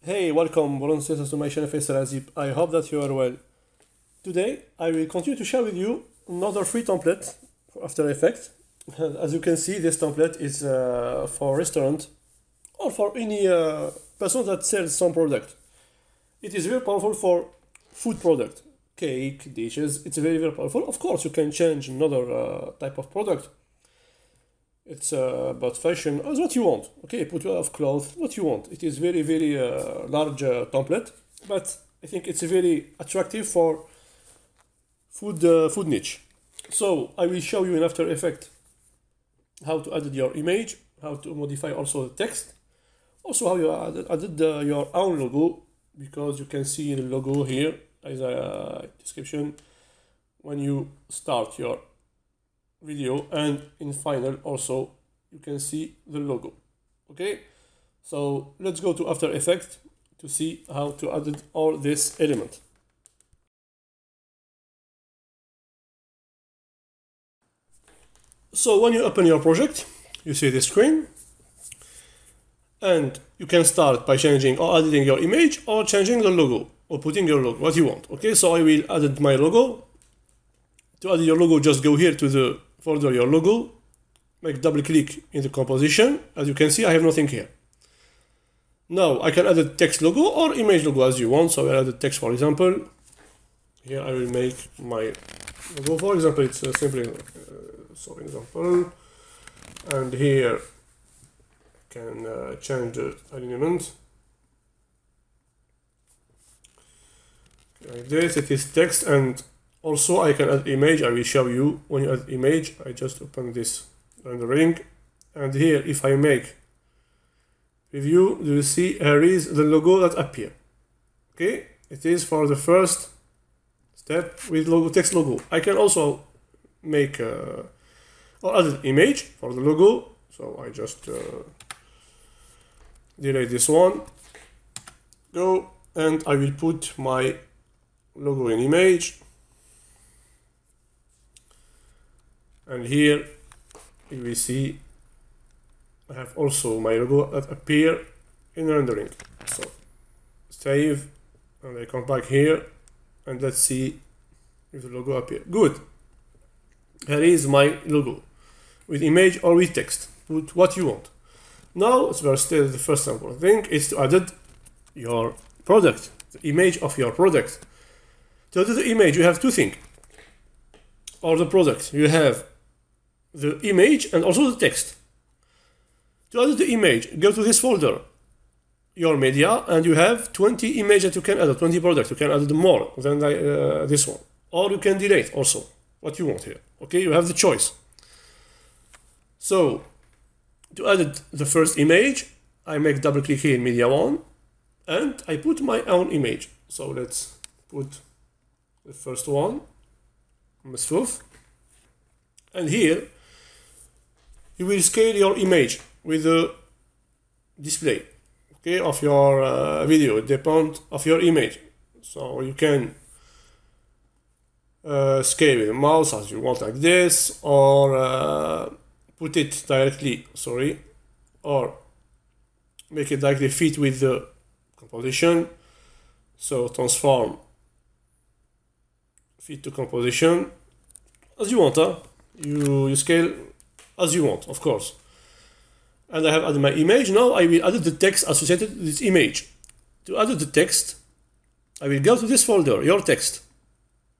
Hey, welcome, volunteers to my channel Faisal Azib. I hope that you are well. Today, I will continue to share with you another free template for After Effects. As you can see, this template is for restaurant or for any person that sells some product. It is very powerful for food product, cake, dishes. It's very powerful. Of course, you can change another type of product. It's about fashion as what you want. Okay, put of clothes, what you want. It is very large template, but I think it's very attractive for food niche. So I will show you in After Effects how to add your image, how to modify also the text, also how you added your own logo, because you can see the logo here as a description when you start your video, and in final also you can see the logo. Okay, so let's go to After Effects to see how to add all this element. So when you open your project, you see the screen, and you can start by changing or editing your image or changing the logo or putting your logo, what you want. Okay, so I will add my logo. To add your logo, just go here to the folder your logo, make double click in the composition. As you can see, I have nothing here. Now I can add a text logo or image logo as you want. So I'll add a text, for example. Here I will make my logo, for example, it's simply example, and here can change the alignment. Like this, it is text, and also I can add image. I will show you when you add image. I just open this rendering, and here if I make preview, you will see here is the logo that appear. Okay, it is for the first step with logo, text logo. I can also make or add an image for the logo. So I just delete this one, go, and I will put my logo in image. And here you will see I have also my logo that appear in rendering. So save, and I come back here, and let's see if the logo appear. Good. Here is my logo with image or with text. Put what you want. Now the first important thing is to add your product, the image of your product. To add the image, you have two things. Or the product, you have the image and also the text. To add the image, go to this folder, your media, and you have 20 images that you can add, 20 products. You can add more than this one, or you can delete also what you want here. Okay, you have the choice. So to add the first image, I make double click here in media one, and I put my own image. So let's put the first one, Masfouf, and here you will scale your image with the display, okay, of your video, depend of your image. So you can scale with the mouse as you want, like this, or put it directly, or make it directly fit with the composition. So transform fit to composition as you want. You scale as you want, of course. And I have added my image. Now I will add the text associated with this image. To add the text, I will go to this folder, your text.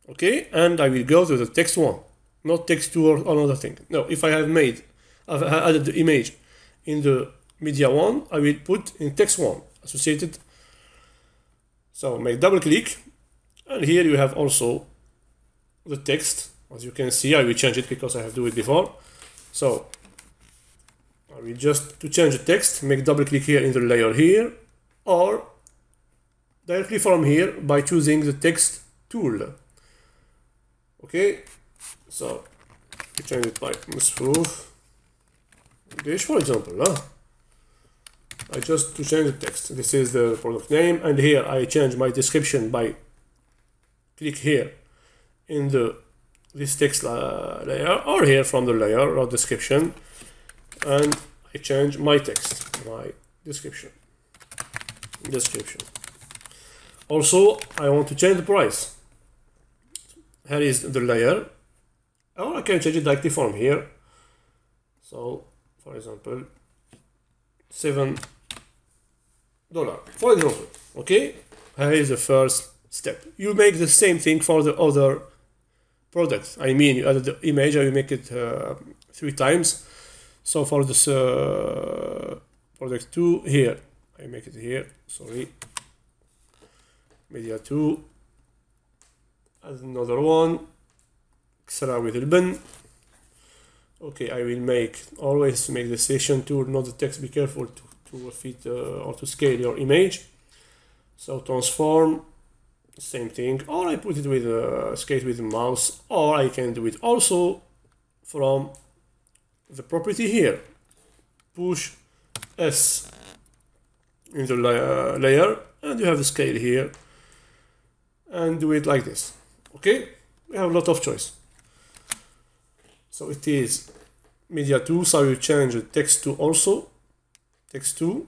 Okay, and I will go to the text one, not text two or another thing. No, if I've added the image in the media one, I will put in text one associated. So make double click, and here you have also the text. As you can see, I will change it because I have do it before. So I will just, to change the text, make double click here in the layer here, or directly from here by choosing the text tool. Okay, so we change it by Masfouf dish, for example. I just to change the text. This is the product name, and here I change my description by click here in the this text layer, or here from the layer or description, and I change my text, my description. description. Also, I want to change the price. Here is the layer, or I can change it directly from here. So, for example, $7, for example. Okay, here is the first step. You make the same thing for the other products. I mean, you add the image, you make it 3 times. So for this product 2 here, I make it here. Sorry, media 2. Add another one. Extra with البن. Okay, I will always make the session tool, not the text. Be careful to fit or to scale your image. So transform, same thing, or I put it with scale with the mouse, or I can do it also from the property here. Push S in the layer, and you have the scale here, and do it like this. Okay, we have a lot of choice. So it is media 2, so you change the text to also text 2.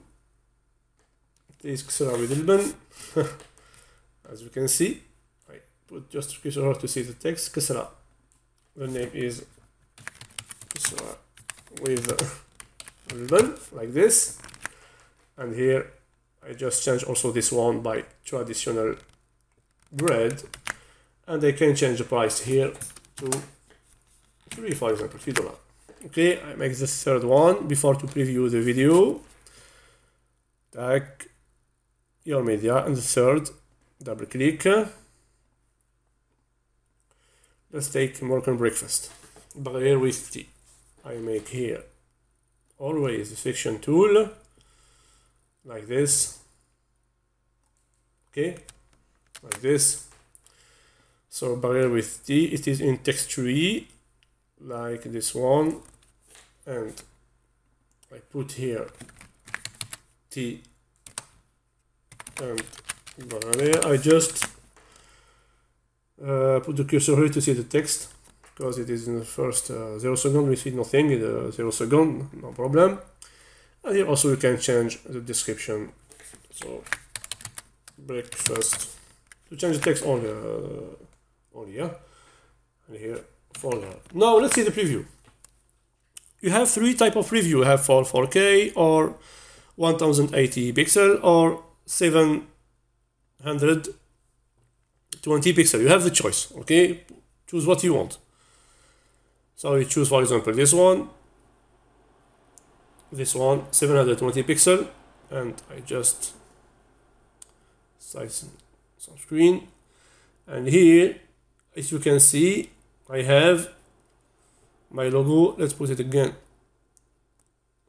It is كسرة with البن. As you can see, I put just كسرة to see the text. كسرة. The name is كسرة with البن, like this. And here I just change also this one by traditional bread, and I can change the price here to 3, for example, $3. Okay, I make the third one before to preview the video. Tag your media, and the third, double click. Let's take Moroccan breakfast. Bagheer with tea. I make here always the section tool, like this. Okay, like this. So bagheer with tea, it is in text tree, like this one, and I put here T and bagheer. I just put the cursor here to see the text, because it is in the first 0 second, we see nothing in the 0 second, no problem. And here also you can change the description. So breakfast, to change the text only, yeah, and here for that. Now let's see the preview. You have 3 types of preview. You have for 4K or 1080 pixel or 720 pixel. You have the choice. Okay, choose what you want. So you choose, for example, this one, 720 pixel, and I just size some screen, and here, as you can see, I have my logo. Let's put it again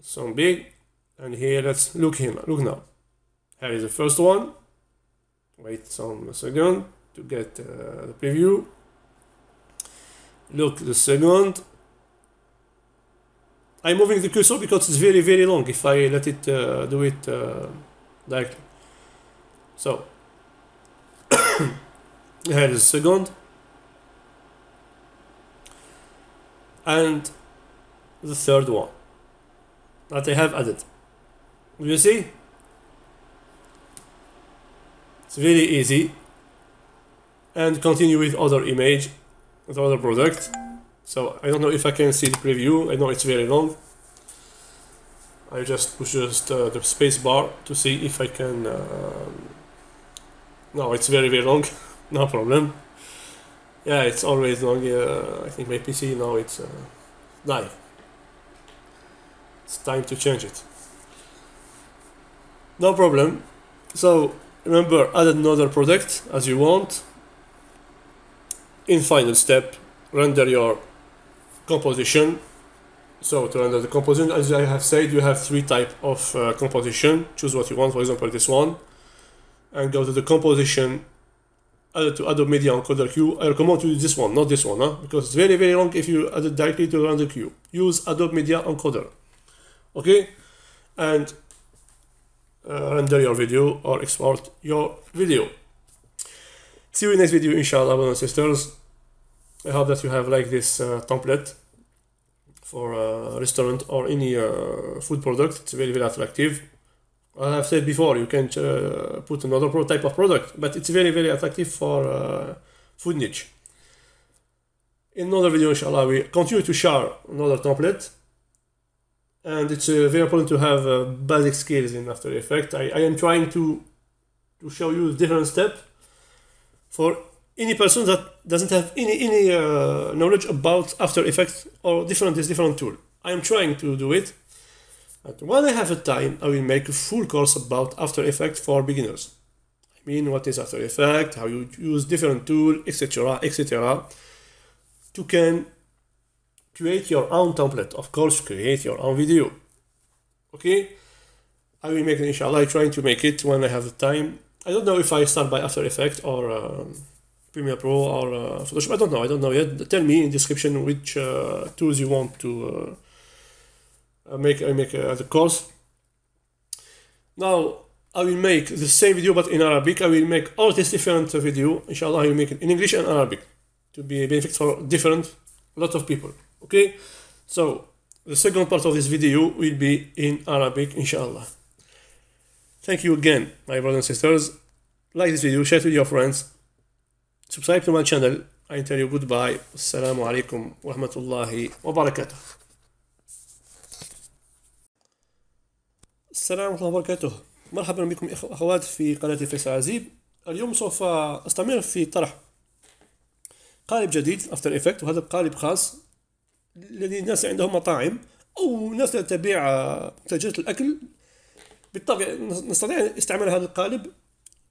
so big, and here let's look now. Here is the first one. Wait some second to get the preview. Look the second. I'm moving the cursor because it's very, very long if I let it do it directly. So here is the second, and the third one that I have added. You see, it's very easy. And continue with other image, with other product. So I don't know if I can see the preview. I know it's very long. I just push the space bar to see if I can. No, it's very, very long. No problem. Yeah, it's always long. I think my PC now it's dying. It's time to change it. No problem. So remember, add another product as you want. In final step, render your composition. So to render the composition, as I have said, you have 3 types of composition. Choose what you want. For example, this one, and go to the composition. Add it to Adobe Media Encoder Queue. I recommend to use this one, not this one, because it's very, very long if you add it directly to render queue. Use Adobe Media Encoder. Okay, and render your video or export your video. See you in the next video, inshallah, brothers and sisters. I hope that you have liked this template for a restaurant or any food product. It's very, very attractive. I have said before, you can put another type of product, but it's very, very attractive for food niche. In another video, inshallah, we continue to share another template, and it's very important to have basic skills in After Effects. I am trying to show you different steps for any person that doesn't have any knowledge about After Effects or different tool. I am trying to do it. And when I have a time, I will make a full course about After Effects for beginners. I mean, what is After Effects, how you use different tools, etc., etc. To can create your own template. Of course, create your own video. Okay? I will make it, inshallah. I'm trying to make it when I have the time. I don't know if I start by After Effects or Premiere Pro or Photoshop. I don't know yet. Tell me in the description which tools you want to make the course. Now I will make the same video but in Arabic. I will make all these different video. Inshallah, I will make it in English and Arabic to be a benefit for a lot of people. Okay, so the second part of this video will be in Arabic, inshallah. Thank you again, my brothers and sisters. Like this video, share it with your friends, subscribe to my channel. I tell you goodbye. Assalamu alaikum wa rahmatullahi wa barakatuh. السلام ورحمة الله وبركاته. مرحبا بكم أخوات في قناة فيصل عزيب. اليوم سوف أستمر في طرح قالب جديد After Effects، وهذا القالب خاص للناس عندهم مطاعم أو ناس تبيع منتجات الأكل. بالطبع نستطيع استعمال هذا القالب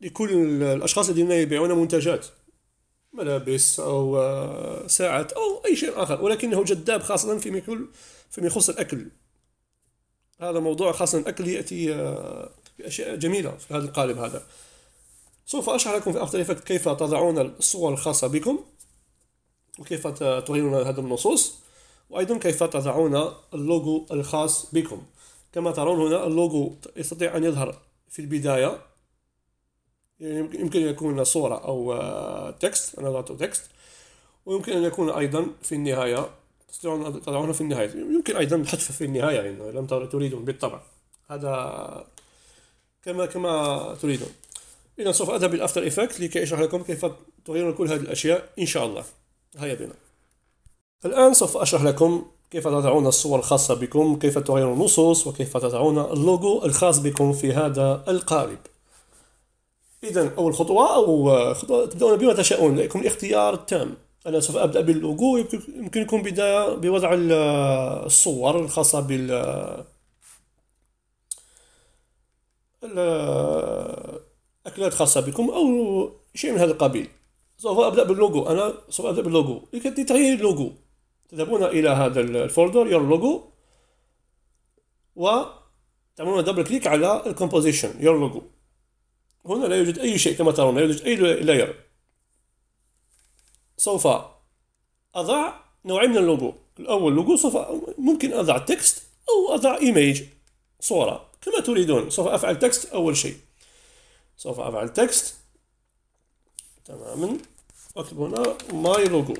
لكل الأشخاص الذين يبيعون منتجات ملابس أو ساعات أو أي شيء آخر، ولكنه جذاب خاصة فيما يخص الأكل. هذا موضوع خاص الأكل يأتي بأشياء جميلة في هذا القالب هذا. سوف أشرح لكم في After Effects كيف تضعون الصور الخاصة بكم، وكيف تغيرون هذه النصوص، وأيضا كيف تضعون اللوجو الخاص بكم. كما ترون هنا اللوجو يستطيع أن يظهر في البداية، يمكن أن يكون صورة أو تكست، أنا ضعت تكست، ويمكن أن يكون أيضا في النهاية، تستطيعون أن تضعونه في النهاية، يمكن أيضا الحذف في النهاية إن لم تريدون بالطبع، هذا كما تريدون. إذا سوف أذهب بالأفتر إفكت لكي أشرح لكم كيف تغيرون كل هذه الأشياء إن شاء الله. هيا بنا. الآن سوف أشرح لكم كيف تضعون الصور الخاصة بكم، كيف تغيرون النصوص، وكيف تضعون اللوجو الخاص بكم في هذا القالب. إذا أول خطوة تبدأون بما تشاءون، لكم الاختيار التام. أنا سوف أبدأ باللوجو. يمكنكم بداية بوضع الصور الخاصة الأكلات الخاصة بكم أو شيء من هذا القبيل. سوف أبدأ باللوجو. أنا سوف أبدأ باللوجو. لتغيير اللوجو تذهبون إلى هذا الفولدر يور لوجو، وتعملون دبل كليك على الكومبوزيشن يور لوجو. هنا لا يوجد أي شيء كما ترون، لا يوجد أي لاير. سوف أضع نوعين من اللوجو. الأول لوجو سوف ممكن أضع تكست أو أضع إيميج صورة كما تريدون. سوف أفعل تكست أول شيء. سوف أفعل تكست تماما، أكتب هنا ماي لوجو.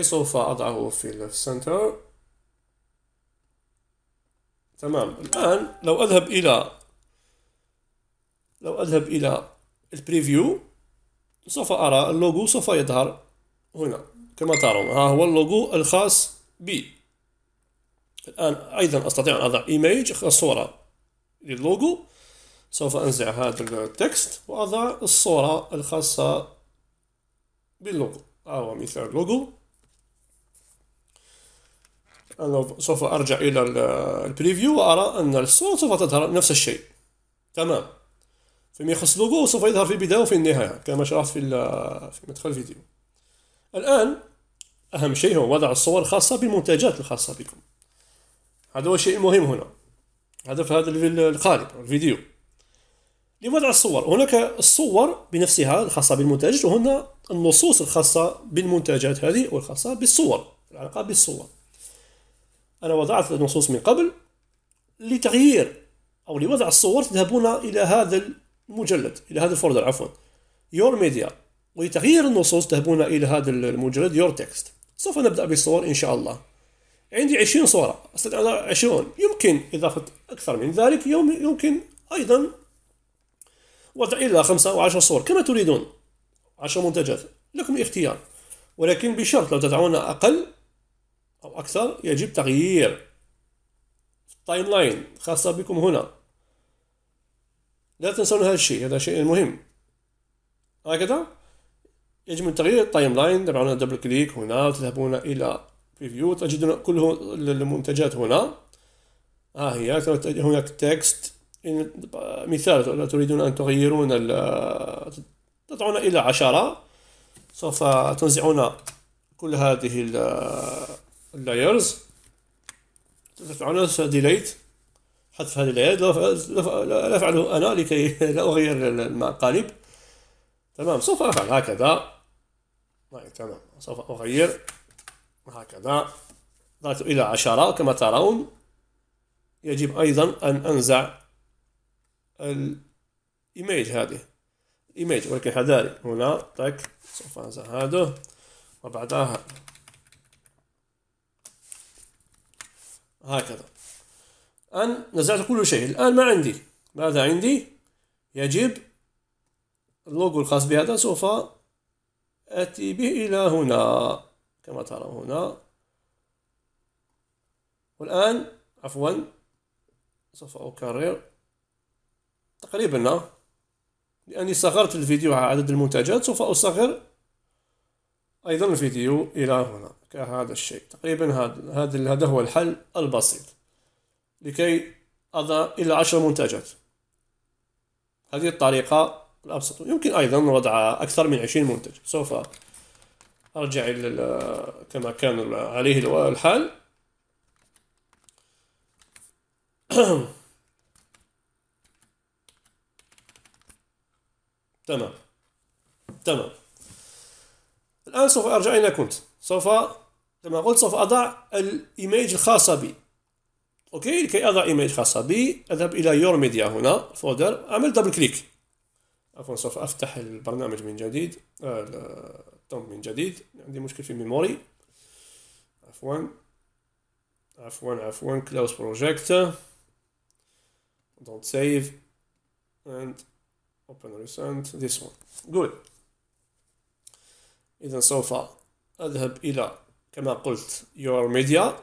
سوف أضعه في السنتر. تمام. الآن لو أذهب إلى البريفيو سوف أرى اللوجو سوف يظهر هنا كما ترون. ها هو اللوجو الخاص بي. الآن أيضا أستطيع أن أضع إيميج صورة لللوجو. سوف أنزع هذا التكست وأضع الصورة الخاصة باللوجو. هو مثال اللوجو. أنا سوف أرجع إلى البريفيو وأرى أن الصورة سوف تظهر نفس الشيء. تمام. فيما يخص اللوجو سوف يظهر في البداية وفي النهاية كما شرحت في مدخل الفيديو. الآن أهم شيء هو وضع الصور الخاصة بالمنتجات الخاصة بكم. هذا هو الشيء المهم هنا، هذا في هذا القالب الفيديو. لوضع الصور هناك الصور بنفسها الخاصة بالمنتج، وهنا النصوص الخاصة بالمنتجات هذه والخاصة بالصور، العلاقة بالصور. أنا وضعت النصوص من قبل. لتغيير أو لوضع الصور تذهبون إلى هذا المجلد، إلى هذا الفولدر عفوا يور ميديا، ولتغيير النصوص تذهبون إلى هذا المجلد يور تكست. سوف نبدأ بالصور إن شاء الله. عندي 20 صورة، أستطيع أن أضع 20. يمكن إضافة أكثر من ذلك، يمكن أيضا وضع إلى 5 أو 10 صور كما تريدون، 10 منتجات، لكم الاختيار. ولكن بشرط لو تدعون أقل أو أكثر يجب تغيير التايم لاين خاصة بكم هنا. لا تنسون هذا الشيء، هذا شيء مهم. هكذا يجب تغيير التايم لاين. تضعون دبل كليك هنا وتذهبون إلى بريفيو، تجدون كل المنتجات هنا. ها هي هناك تكست. مثال لو تريدون أن تغيرون تضعون إلى 10، سوف تنزعون كل هذه اللايرز، تفعلون ديليت، حذف هذه اللايرز. لا أفعله أنا لكي لا أغير المقالب. تمام، سوف أفعل هكذا. تمام، سوف أغير هكذا. ضغطت إلى 10 كما ترون. يجب أيضا أن أنزع الإيميج هذه إيميج، ولكن حذاري هنا. طيب سوف أنزع هذا وبعدها هكذا. الآن نزعت كل شيء. الآن ما عندي، ماذا عندي؟ يجب اللوجو الخاص بهذا سوف آتي به إلى هنا كما ترون هنا. والآن عفوا سوف أكرر تقريبا، لأني صغرت الفيديو على عدد المنتجات. سوف أصغر أيضا الفيديو إلى هنا كهذا الشيء تقريبا. هذا هو الحل البسيط لكي أضع إلى 10 منتجات. هذه الطريقة الأبسط. يمكن أيضا وضع أكثر من 20 منتج. سوف أرجع إلى كما كان عليه الحال. تمام. الآن سوف أرجع أين كنت. سوف كما قلت سوف أضع الإيميج الخاصة بي. أوكي، لكي أضع إيميج خاصة بي أذهب إلى يور ميديا هنا فولدر، أعمل دبل كليك. عفوا سوف أفتح البرنامج من جديد، التوم من جديد. عندي مشكل في الميموري. عفوا close project, don't save and open recent, this one. good. إذا سوف أذهب إلى كما قلت your media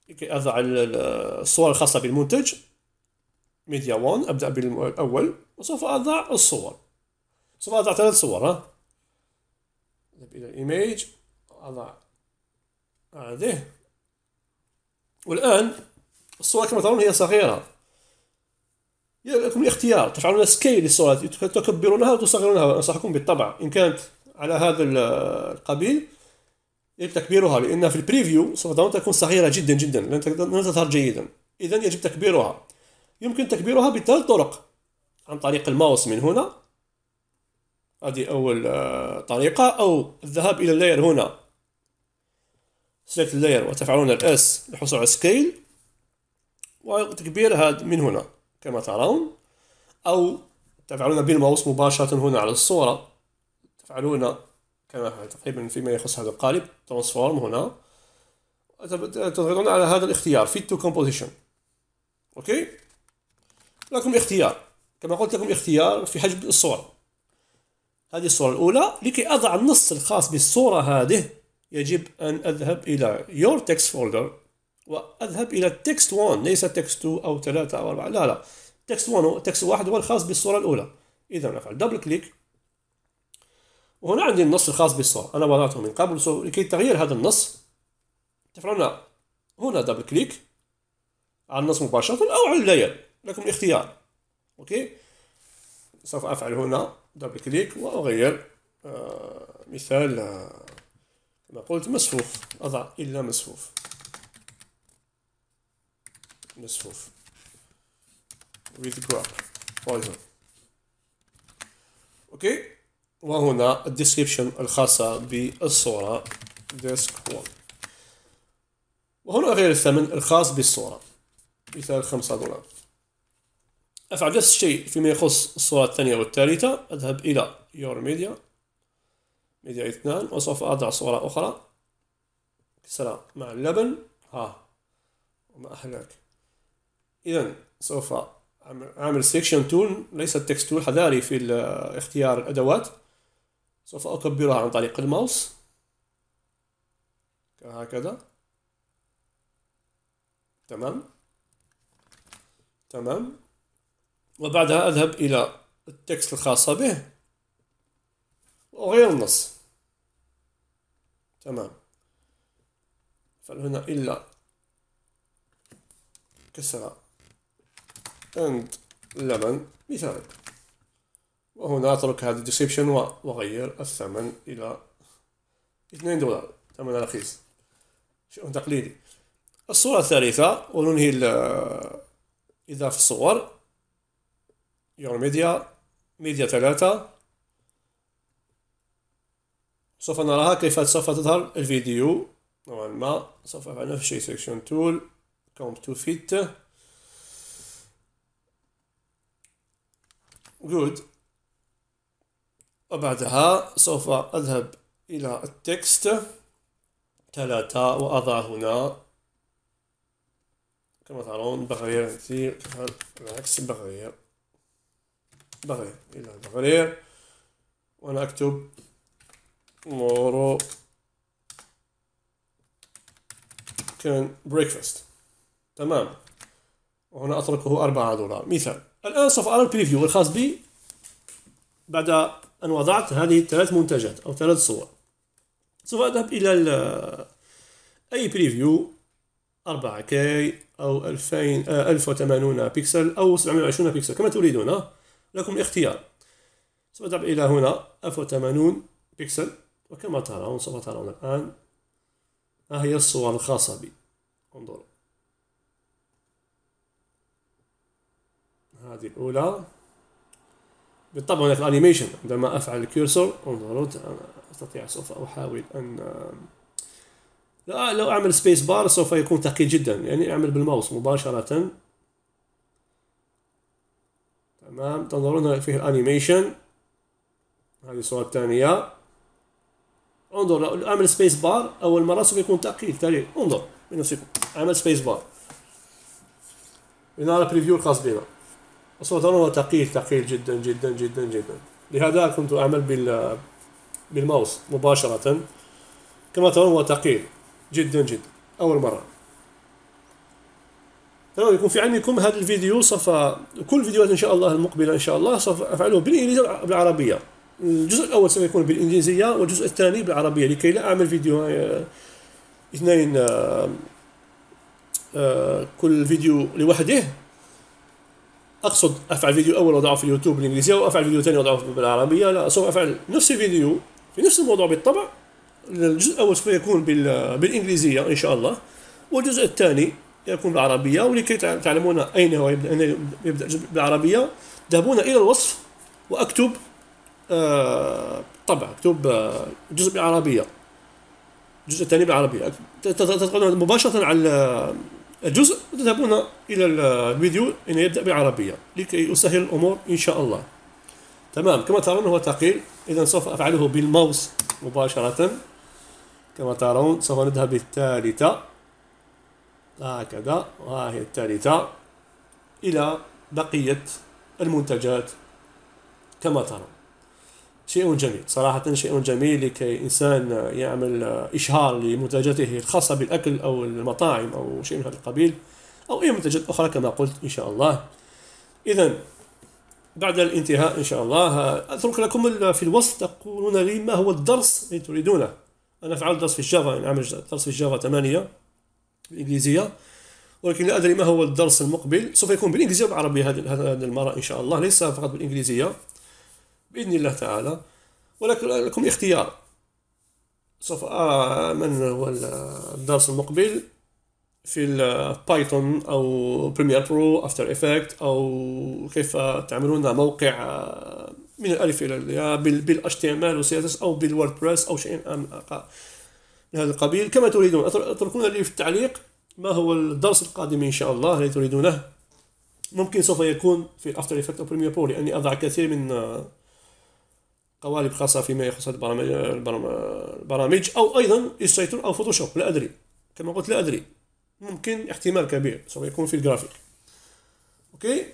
لكي أضع الصور الخاصة بالمنتج. media 1 أبدأ بالأول وسوف أضع الصور. سوف أضع 3 صور. أذهب إلى الإيميج، أضع هذه. والآن الصورة كما ترون هي صغيرة. لكم الاختيار، تفعلون سكيل للصورة، تكبرونها وتصغرونها. أنصحكم بالطبع إن كانت على هذا القبيل يجب تكبيرها، لأن في البريفيو سوف تكون صغيرة جدا جدا، لن تظهر جيدا. إذن يجب تكبيرها. يمكن تكبيرها بثلاث طرق: عن طريق الماوس من هنا، هذه أول طريقة، أو الذهاب إلى اللاير هنا select اللاير وتفعلون الاس للحصول على سكيل وتكبير هذا من هنا كما ترون، أو تفعلون بالماوس مباشرة هنا على الصورة، تفعلون كما تقريبا فيما يخص هذا القالب ترانسفورم هنا، تضغطون على هذا الاختيار fit to composition. أوكي، لكم اختيار كما قلت، لكم اختيار في حجم الصورة. هذه الصورة الأولى. لكي أضع النص الخاص بالصورة هذه يجب أن أذهب إلى your text folder وأذهب إلى text 1، ليس text 2 أو 3 أو 4، لا text 1. text 1 هو الخاص بالصورة الأولى. إذا أفعل دبل كليك وهنا عندي النص الخاص بالصورة، أنا وضعته من قبل. لكي تغيير هذا النص تفعلون هنا دبل كليك على النص مباشرة أو على اللاير، لكم الاختيار. أوكي، سوف أفعل هنا دبل كليك وأغير مثال كما قلت مسفوف، أضع إلا مسفوف with grab poison. أوكي، وهنا الديسكريبشن الخاصة بالصورة ديسك 1، وهنا أغير الثمن الخاص بالصورة، مثال $5. أفعل نفس الشيء فيما يخص الصورة الثانية والثالثة. أذهب إلى your media 2 وسوف أضع صورة أخرى، كسرة مع اللبن. وما أحلاك. إذا سوف أعمل سيكشن تول، ليس تكست تول، حذاري في اختيار الأدوات. سوف أكبرها عن طريق الماوس كهكذا. تمام. تمام. وبعدها أذهب إلى التكست الخاصة به وأغير النص. تمام. فهنا إلا كسر and لبن مثال، وهنا أترك هذا description وأغير الثمن إلى $2، ثمن رخيص، شيء تقليدي. الصورة الثالثة وننهي إضافة الصور. Your media 3. سوف نراها كيف سوف تظهر الفيديو نوعا ما. سوف أفعل نفس الشيء section tool come to fit good. وبعدها سوف أذهب إلى التكست 3 وأضع هنا كما ترون بغير بالعكس بغير إلى بغير، وأنا أكتب tomorrow can breakfast. تمام. وهنا أتركه $4 مثال. الآن سوف أرى البريفيو الخاص بي بعد أن وضعت هذه الثلاث منتجات أو 3 صور. سوف أذهب إلى أي بريفيو 4K أو 1080 بكسل أو 720 بكسل كما تريدون، لكم الاختيار. سوف أذهب إلى هنا 1080 بكسل، وكما ترون سوف ترون الآن ها هي الصور الخاصة بي. انظروا، هذه الأولى. بالطبع هناك الانيميشن عندما أفعل الكيرسور. انظروا، أنا أستطيع سوف أحاول أن لو أعمل سبيس بار سوف يكون ثقيل جدا، يعني أعمل بالماوس مباشرة. تمام. تنظرون فيه الانيميشن. هذه الصورة الثانية. انظر، لو أعمل سبيس بار أول مرة سوف يكون ثقيل. انظر بنفسكم، أعمل سبيس بار لنرى البريفيو الخاص بنا. سوف ترون هو ثقيل جدا جدا جدا جدا. لهذا كنت أعمل بالماوس مباشرة. كما ترون هو ثقيل جدا جدا أول مرة. تمام. يكون في علمكم هذا الفيديو سوف كل الفيديوهات إن شاء الله المقبلة إن شاء الله سوف أفعله بالإنجليزية وبالعربية. الجزء الأول سوف يكون بالإنجليزية والجزء الثاني بالعربية، لكي لا أعمل فيديو اثنين كل فيديو لوحده. أقصد أفعل فيديو أول وضعه في اليوتيوب بالإنجليزية وأفعل فيديو ثاني وضعه بالعربية. لا، سوف أفعل نفس الفيديو في نفس الموضوع بالطبع. الجزء الأول سوف يكون بالإنجليزية إن شاء الله، والجزء الثاني يكون بالعربية. ولكي تعلمون أين هو يبدأ الجزء بالعربية، تذهبون إلى الوصف وأكتب طبعا أكتب الجزء بالعربية، الجزء الثاني بالعربية. تدخلون مباشرة على الجزء وتذهبون إلى الفيديو إنه يبدأ بالعربية لكي يسهل الأمور إن شاء الله. تمام. كما ترون هو ثقيل، إذا سوف أفعله بالماوس مباشرة. كما ترون سوف نذهب للثالثة هكذا، وها هي الثالثة إلى بقية المنتجات. كما ترون شيء جميل صراحة، شيء جميل لكي إنسان يعمل إشهار لمنتجاته الخاصة بالأكل أو المطاعم أو شيء من هذا القبيل، أو أي منتجات أخرى كما قلت إن شاء الله. إذا بعد الانتهاء إن شاء الله أترك لكم في الوصف تقولون لي ما هو الدرس الذي تريدونه. أنا فعلت درس في الجافا، أنا أعمل درس في الجافا 8 بالإنجليزية، ولكن لا أدري ما هو الدرس المقبل. سوف يكون بالإنجليزية والعربية هذه المرة إن شاء الله، ليس فقط بالإنجليزية بإذن الله تعالى. ولكن لكم اختيار. سوف من هو الدرس المقبل في البايثون أو بريمير برو، أفتر إفكت، أو كيف تعملون موقع من الألف إلى الياء بالHTML و CSS أو بالووردبريس أو شيء من هذا القبيل كما تريدون. اتركونا لي في التعليق ما هو الدرس القادم إن شاء الله الذي تريدونه. ممكن سوف يكون في الأفتر إفكت أو بريمير برو، لأني أضع كثير من قوالب خاصة فيما يخص البرامج، أو أيضا إلستريتور أو فوتوشوب، لا أدري. كما قلت لا أدري، ممكن احتمال كبير سوف يكون في الجرافيك. اوكي،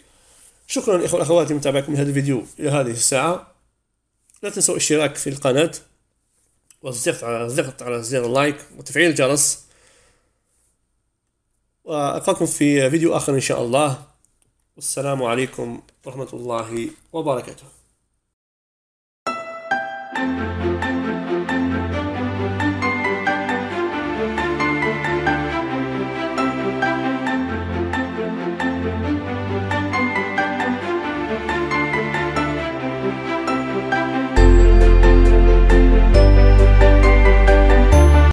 شكرا اخوة واخواتي متابعكم هذا الفيديو الى هذه الساعة. لا تنسوا الاشتراك في القناة والضغط على زر اللايك وتفعيل الجرس، وألقاكم في فيديو آخر إن شاء الله. والسلام عليكم ورحمة الله وبركاته.